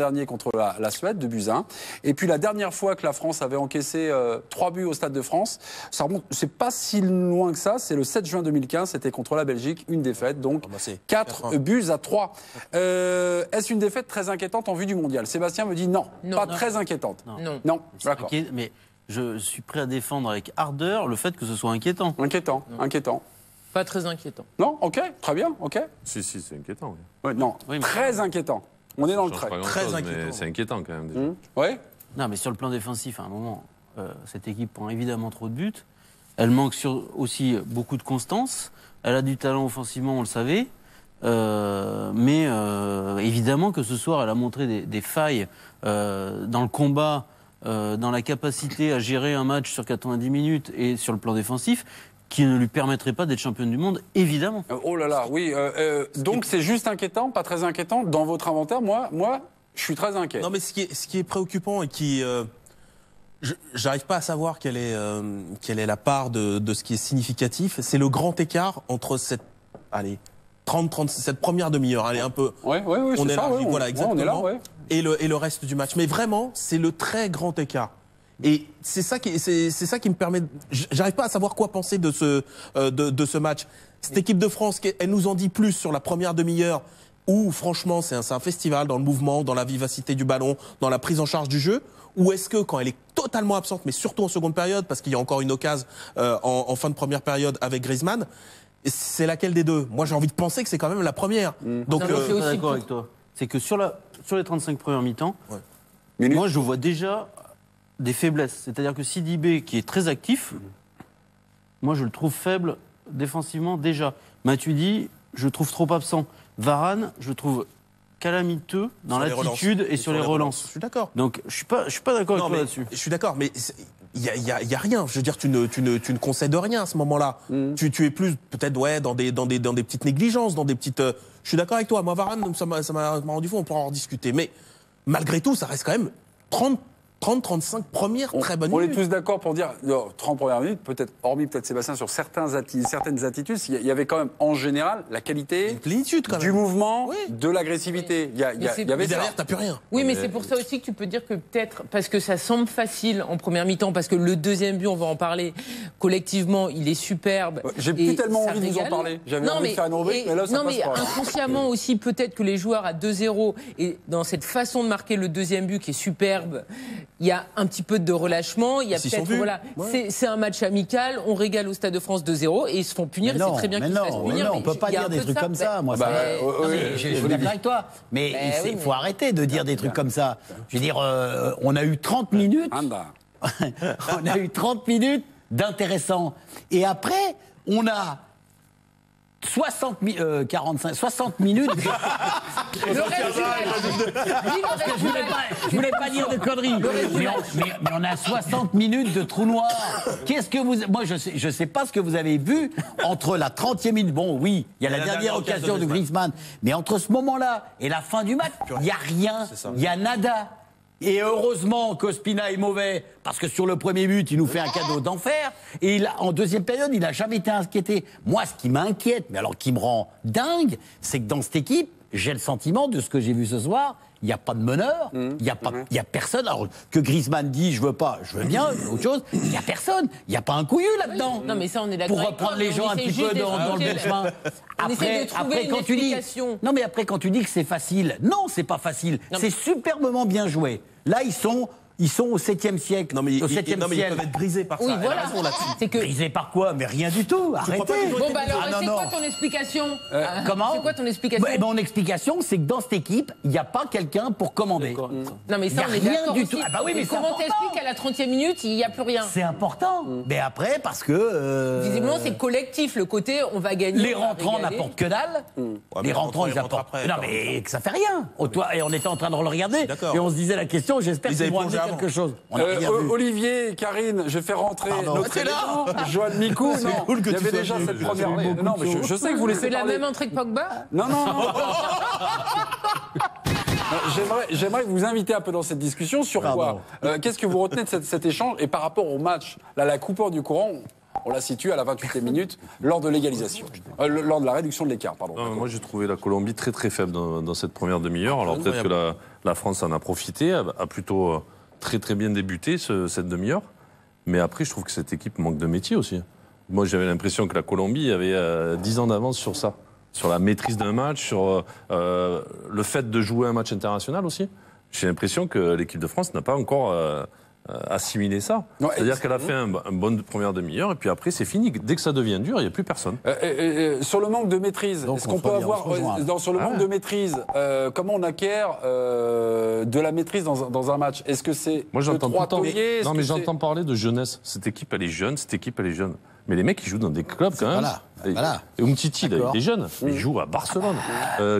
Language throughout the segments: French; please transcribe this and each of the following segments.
dernier contre la Suède, 2-1. Et puis la dernière fois que la France avait encaissé 3 buts au Stade de France, ça remonte, c'est pas si loin que ça, c'est le 7 juin 2015, c'était contre la Belgique, une défaite, donc 4-3. Est-ce une défaite très inquiétante en vue du mondial? Sébastien me dit non, pas très inquiétante. Non. D'accord. Mais je suis prêt à défendre avec ardeur le fait que ce soit inquiétant. Inquiétant. Pas très inquiétant. Non, ok, très bien, ok. Si, c'est inquiétant. Ouais, non, très inquiétant. On est dans le trait. Très inquiétant. C'est inquiétant quand même déjà. Ouais. Non, mais sur le plan défensif, à un moment, cette équipe prend évidemment trop de buts. Elle manque aussi beaucoup de constance. Elle a du talent offensivement, on le savait. Mais évidemment que ce soir, elle a montré des failles dans le combat, dans la capacité à gérer un match sur 90 minutes et sur le plan défensif, qui ne lui permettrait pas d'être championne du monde, évidemment. Oh là là, oui. Donc c'est juste inquiétant, pas très inquiétant. Dans votre inventaire, moi, je suis très inquiet. Non, mais ce qui est préoccupant et qui... j'arrive pas à savoir quelle est la part de ce qui est significatif. C'est le grand écart entre cette première demi-heure. Allez, un peu... Oui, on c'est est ça. là, voilà, exactement. On est là, ouais. Et le reste du match. Mais vraiment, c'est le très grand écart. Et c'est ça qui me permet... J'arrive pas à savoir quoi penser de ce match. Cette équipe de France, elle nous en dit plus sur la première demi-heure, où franchement c'est un festival dans le mouvement, dans la vivacité du ballon, dans la prise en charge du jeu. Ou est-ce que quand elle est totalement absente, mais surtout en seconde période, parce qu'il y a encore une occasion en fin de première période avec Griezmann, c'est laquelle des deux? Moi j'ai envie de penser que c'est quand même la première. Donc je suis d'accord avec toi. C'est que sur les 35 premières mi-temps, moi je vois déjà des faiblesses. C'est-à-dire que Sidibé, qui est très actif, moi je le trouve faible défensivement déjà. Matuidi, je le trouve trop absent. Varane, je le trouve calamiteux dans l'attitude et sur les relances. Je suis d'accord. Donc je suis pas d'accord avec toi là-dessus. Je suis d'accord, mais il y a rien. Je veux dire, tu ne concèdes rien à ce moment-là. Tu es plus peut-être dans des petites négligences, dans des petites. Je suis d'accord avec toi. Moi, Varane, ça m'a rendu fou. On pourra en discuter. Mais malgré tout, ça reste quand même 30-35 premières très bonnes minutes. On est tous d'accord pour dire 30 premières minutes, peut-être, hormis peut-être Sébastien, sur certaines attitudes, il y avait quand même en général la qualité, une plénitude quand même, du mouvement, de l'agressivité. Il y avait derrière, t'as plus rien. Oui, mais c'est pour ça aussi que tu peux dire que peut-être, parce que ça semble facile en première mi-temps, parce que le deuxième but, on va en parler, collectivement, il est superbe. J'ai plus tellement envie de vous en parler. J'avais envie de faire une rubrique, mais là, ça passe pas. Inconsciemment aussi, peut-être que les joueurs à 2-0, et dans cette façon de marquer le deuxième but qui est superbe, il y a un petit peu de relâchement, il y a peut-être c'est un match amical, on régale au Stade de France 2-0 et ils se font punir, et c'est très bien qu'ils se fassent punir. On peut pas dire des trucs comme ça, moi. Je suis d'accord avec toi, mais il faut arrêter de dire des trucs comme ça. Je veux dire, on a eu 30 minutes. On a eu 30 minutes d'intéressant. Et après, on a 60 minutes. Je voulais pas dire de conneries. Mais on a 60 minutes de trou noir. Qu'est-ce que vous... Moi, je sais pas ce que vous avez vu entre la 30e minute. Bon, oui, il y a la dernière occasion de Griezmann. Mais entre ce moment-là et la fin du match, il n'y a rien. Il y a nada. Et heureusement qu'Ospina est mauvais, parce que sur le premier but, il nous fait un cadeau d'enfer. Et en deuxième période, il n'a jamais été inquiété. Moi, ce qui m'inquiète, mais alors qui me rend dingue, c'est que dans cette équipe, j'ai le sentiment de ce que j'ai vu ce soir, il n'y a pas de meneur, il n'y a personne. Alors que Griezmann dit, je veux pas, je veux bien, autre chose, il n'y a personne. Il n'y a pas un couillu là-dedans. Non, mais ça, on est d'accord. Pour reprendre les gens un petit peu dans le bon chemin. Après, quand tu dis, non, mais après, quand tu dis que c'est facile, non, c'est pas facile. C'est superbement bien joué. Là, ils sont au 7e siècle. Non, mais au 7e siècle. Ils peuvent être brisés par ça. Oui, voilà. Brisés par quoi? Mais rien du tout. Arrêtez. Bon, bah alors, c'est quoi ton explication? Comment? C'est quoi ton explication? Mon explication, c'est que dans cette équipe, il n'y a pas quelqu'un pour commander. Non, mais ça, on est rien du tout. Ah bah oui, mais comment t'expliques qu'à la 30e minute, il n'y a plus rien? C'est important. Mais après, parce que... Visiblement, c'est collectif, le côté on va gagner. Les rentrants n'apportent que dalle. Les rentrants, ils apportent... Non, mais que ça fait rien. Et on était en train de le regarder. Et on se disait la question, j'espère qu'ils vont amener quelque chose. Olivier et Karine, je fais rentrer notre Joanne Micou. Il y avait déjà cette première... Non, mais je sais que vous laissez parler. C'est la même entrée que Pogba? Non. J'aimerais vous inviter un peu dans cette discussion sur quoi. Qu'est-ce que vous retenez de cet échange? Et par rapport au match, là, la coupure du courant, On la situe à la 28e minute lors de l'égalisation, lors de la réduction de l'écart. Moi, j'ai trouvé la Colombie très très faible dans cette première demi-heure. Alors peut-être que la France en a profité, a plutôt très très bien débuté cette demi-heure. Mais après, je trouve que cette équipe manque de métier aussi. Moi, j'avais l'impression que la Colombie avait 10 ans d'avance sur ça. Sur la maîtrise d'un match, sur le fait de jouer un match international aussi. J'ai l'impression que l'équipe de France n'a pas encore assimilé ça. C'est-à-dire qu'elle a fait une bonne première demi-heure et puis après c'est fini. Dès que ça devient dur, il n'y a plus personne. Sur le manque de maîtrise, est-ce qu'on peut avoir sur le manque de maîtrise, comment on acquiert de la maîtrise dans un match? Est-ce que c'est moi j'entends tout le temps. Non mais j'entends parler de jeunesse. Cette équipe elle est jeune, Mais les mecs ils jouent dans des clubs quand même. Et Umtiti il est jeune, il joue à Barcelone.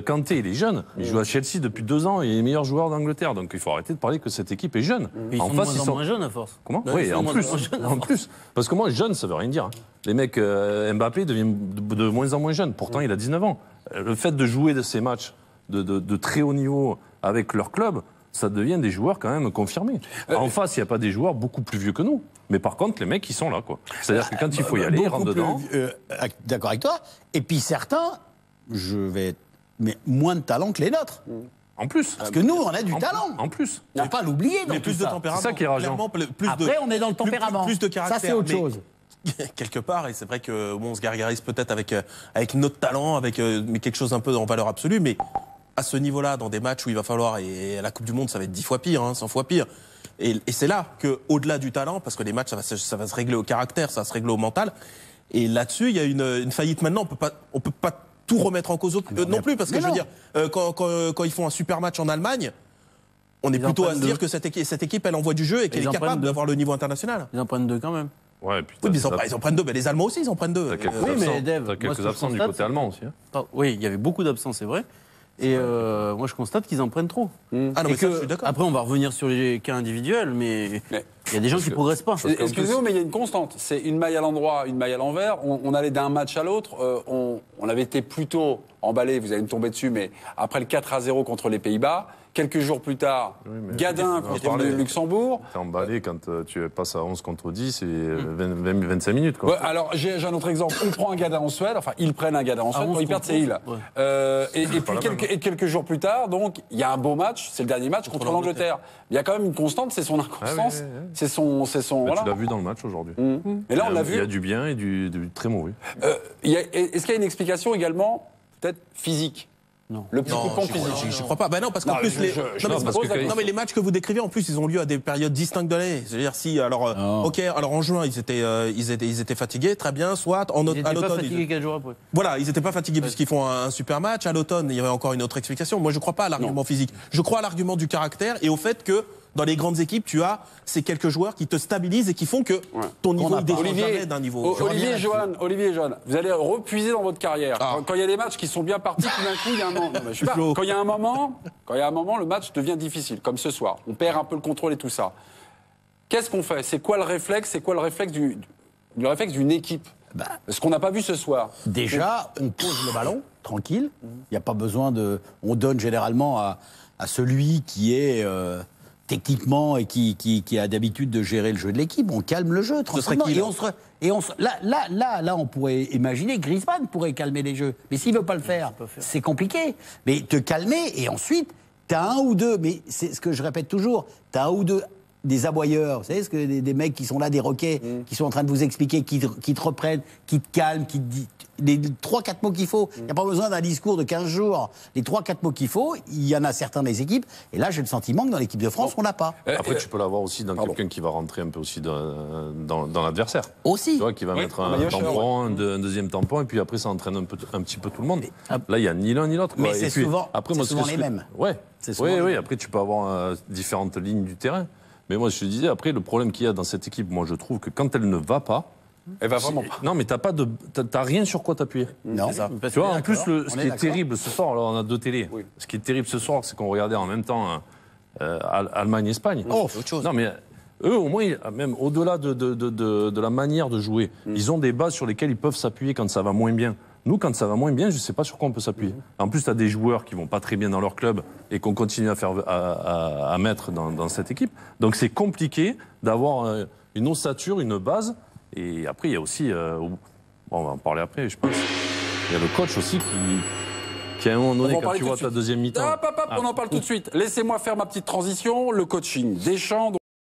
Kanté il est jeune, il joue à Chelsea depuis 2 ans et il est meilleur joueur d'Angleterre. Donc il faut arrêter de parler que cette équipe est jeune. Ils sont moins jeunes à force. Comment? Oui, en plus. Parce que moi jeune ça veut rien dire. Les mecs Mbappé devient de moins en moins jeune. Pourtant il a 19 ans. Le fait de jouer de ces matchs de très haut niveau avec leur club, ça devient des joueurs quand même confirmés. En face, il n'y a pas des joueurs beaucoup plus vieux que nous. Mais par contre, les mecs, ils sont là, quoi. C'est-à-dire que quand il faut y aller, ils rentrent dedans. D'accord avec toi. Et puis certains, mais moins de talent que les nôtres. En plus. Parce que nous, on a du talent. En plus. Il ne faut pas l'oublier. Mais plus de tempérament. C'est ça qui est rageant. Après, on est dans le tempérament. Plus de caractère. Ça, c'est autre chose. Quelque part, et c'est vrai que on se gargarise peut-être avec notre talent, mais quelque chose un peu en valeur absolue, mais à ce niveau-là, dans des matchs où il va falloir, et à la Coupe du Monde, ça va être 10 fois pire, 100 fois pire. Et c'est là qu'au-delà du talent, parce que les matchs, ça va se régler au caractère, ça va se régler au mental. Et là-dessus, il y a une faillite maintenant. On peut pas tout remettre en cause non plus, parce que je veux dire, quand ils font un super match en Allemagne, on est plutôt à se dire que cette équipe, elle envoie du jeu et qu'elle est capable d'avoir le niveau international. Ils en prennent 2 quand même. Ouais, oui, mais ils en prennent 2. Mais les Allemands aussi, ils en prennent 2. T'as quelques absents du côté allemand aussi. Oui, il y avait beaucoup d'absents, c'est vrai. Et moi, je constate qu'ils en prennent trop. Ah non, mais ça, je suis d'accord. Après, on va revenir sur les cas individuels, mais il y a des gens qui ne progressent pas. Excusez-moi, mais il y a une constante. C'est une maille à l'endroit, une maille à l'envers. On allait d'un match à l'autre. On avait été plutôt emballé, vous allez me tomber dessus, mais après le 4-0 contre les Pays-Bas, quelques jours plus tard, Gadin contre le Luxembourg. T'es emballé quand tu passes à 11 contre 10 et 25 minutes. Quoi. Ouais, alors, j'ai un autre exemple. On prend un Gadin en Suède, enfin, ils prennent un Gadin en Suède, quand ils perdent, c'est ils. Et puis, quelques jours plus tard, donc, il y a un beau match, c'est le dernier match contre l'Angleterre. Il y a quand même une constante, c'est son inconstance. C'est son voilà. Tu l'as vu dans le match aujourd'hui. Et là, on l'a vu. Il y a du bien et du très mauvais. Est-ce qu'il y a une explication également, peut-être physique? Non. Le petit coup de pompe physique. Je crois pas. Non, parce qu'en plus, mais les matchs que vous décrivez, en plus, ils ont lieu à des périodes distinctes de l'année. C'est-à-dire, alors en juin, ils étaient fatigués, très bien, soit à l'automne. Ils n'étaient pas fatigués 4 jours après. Voilà, ils n'étaient pas fatigués puisqu'ils font un super match. À l'automne, il y avait encore une autre explication. Moi, je ne crois pas à l'argument physique. Je crois à l'argument du caractère et au fait que dans les grandes équipes, tu as ces quelques joueurs qui te stabilisent et qui font que ton niveau ne descend jamais d'un niveau. Olivier et Johan, vous allez repuiser dans votre carrière. Quand il y a des matchs qui sont bien partis, tout d'un coup, il y a un moment. Quand il y a un moment, le match devient difficile, comme ce soir. On perd un peu le contrôle et tout ça. Qu'est-ce qu'on fait? C'est quoi le réflexe? C'est quoi le réflexe d'une équipe? Ce qu'on n'a pas vu ce soir. Déjà, on pose le ballon, tranquille. Il n'y a pas besoin de. On donne généralement à celui qui est techniquement et qui a d'habitude de gérer le jeu de l'équipe. On calme le jeu tranquillement. Là, on pourrait imaginer Griezmann pourrait calmer les jeux. Mais s'il veut pas le faire, c'est compliqué. Mais te calmer et ensuite, tu as un ou deux. Mais c'est ce que je répète toujours. Tu as un ou deux. Des aboyeurs, vous savez, des mecs qui sont là, des roquets, qui sont en train de vous expliquer, qui te reprennent, qui te calment, qui te disent les 3-4 mots qu'il faut. Il n'y a pas besoin d'un discours de 15 jours. Les 3-4 mots qu'il faut, il y en a certains des équipes. Et là, j'ai le sentiment que dans l'équipe de France, on n'a pas. Après, tu peux l'avoir aussi dans quelqu'un qui va rentrer un peu aussi dans l'adversaire. Aussi. Tu vois, qui va mettre un tampon, un deuxième tampon, et puis après, ça entraîne un petit peu tout le monde. Là, il n'y a ni l'un ni l'autre. Mais c'est souvent les mêmes. Oui, après, tu peux avoir différentes lignes du terrain. Mais moi, je te disais, après, le problème qu'il y a dans cette équipe, moi, je trouve que quand elle ne va pas, elle va vraiment pas. Non, mais t'as rien sur quoi t'appuyer. Non. C'est ça. Tu vois, en plus, ce qui est terrible ce soir, alors on a 2 télés. Oui. Ce qui est terrible ce soir, c'est qu'on regardait en même temps Allemagne-Espagne. C'est autre chose. Non, mais eux, au moins, même au-delà de la manière de jouer, ils ont des bases sur lesquelles ils peuvent s'appuyer quand ça va moins bien. Nous, quand ça va moins bien, je ne sais pas sur quoi on peut s'appuyer. En plus, tu as des joueurs qui vont pas très bien dans leur club et qu'on continue à mettre dans cette équipe. Donc, c'est compliqué d'avoir une ossature, une base Et après, il y a aussi, bon, on va en parler après, je pense, il y a le coach aussi qui à un moment donné, quand tu vois ta deuxième mi-temps... On en parle tout de suite. Laissez-moi faire ma petite transition. Le coaching Deschamps...